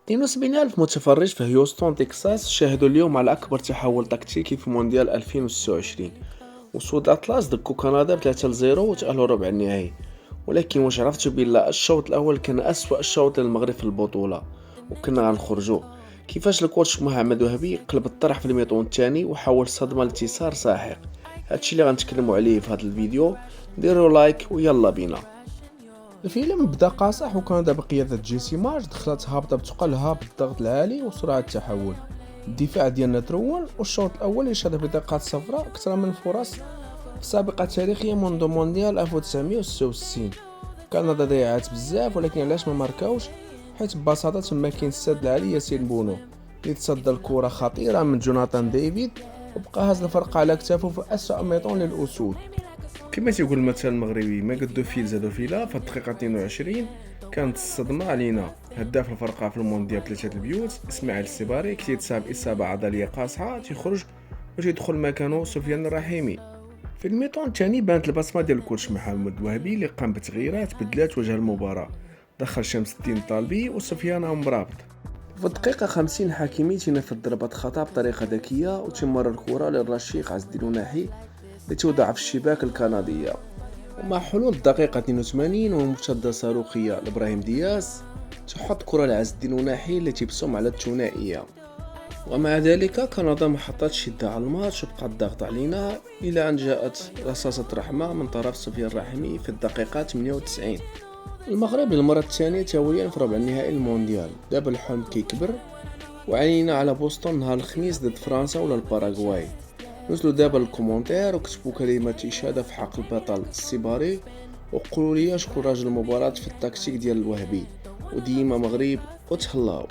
72 ألف متفرج في هيوستن تكساس شاهدوا اليوم على أكبر تحول تكتيكي في مونديال 2026. وصود أطلس دكو كندا ب3-0 وتأهلوا ربع النهائي. ولكن واش عرفتوا بلا الشوط الأول كان أسوأ شوط للمغرب في البطولة وكنا غنخرجوا؟ كيفاش الكوتش محمد وهبي قلب الطرح في الميطون الثاني وحاول صدمة لانتصار ساحق؟ هادشي اللي غنتكلموا عليه في هذا الفيديو. ديروا لايك ويلا بينا. الفيلم بدا قاصح وكندا بقيادة جيسي مارش دخلت هابطة بثقلها بالضغط العالي وسرعة التحول. الدفاع ديالنا ترول والشوط الأول يشهد بطاقات صفراء أكثر من فرص سابقة تاريخية منذ مونديال 1966. كندا ضيعت بزاف ولكن علاش ما ماركاوش؟ حيت ببساطة تما كاين السد العالي ياسين بونو اللي تصدى الكرة خطيرة من جوناثان ديفيد وبقى هاز الفرقة على كتافو في أسوأ ميطون للأسود. كما تيقول المثل المغربي ما قدو فيل زادو فيلا. في الدقيقة 22 كانت الصدمة علينا. هداف الفرقة في المونديال 3 البيوت اسماعيل السباري كيتصاب إصابة عضلية قاصحة تيخرج وتيدخل مكانه سفيان الرحيمي. في الميطون الثاني بانت البصمة ديال الكوتش محمد وهبي اللي قام بتغييرات بدلات وجه المباراة. دخل شمس الدين طالبي وسفيان أمرابط. في الدقيقة 50 حكيمي تينفذ ضربة خطأ بطريقة ذكية وتمرر الكرة للرشيق عز الدين وناحي لتوضع في الشباك الكندية. ومع حلول الدقيقة 82 ومرتدة صاروخية لإبراهيم دياز تحط كرة لعز الدين وناحي اللي تبصم على الثنائية. ومع ذلك كندا ما حطاتش يدها على الماتش وبقى الضغط علينا إلى أن جاءت رصاصة رحمة من طرف سفيان الرحيمي في الدقيقة 98. المغرب للمرة الثانية تواليا في ربع النهائي المونديال. دابا الحلم كيكبر وعلينا على بوسطن نهار الخميس ضد فرنسا ولا الباراغواي. نزلوا دابا الكومنتير وكتبوا كلمات إشادة في حق البطل السيباري وقولوا لي شكون راجل المباراة في التكتيك ديال الوهبي. وديما مغرب وتهلاو.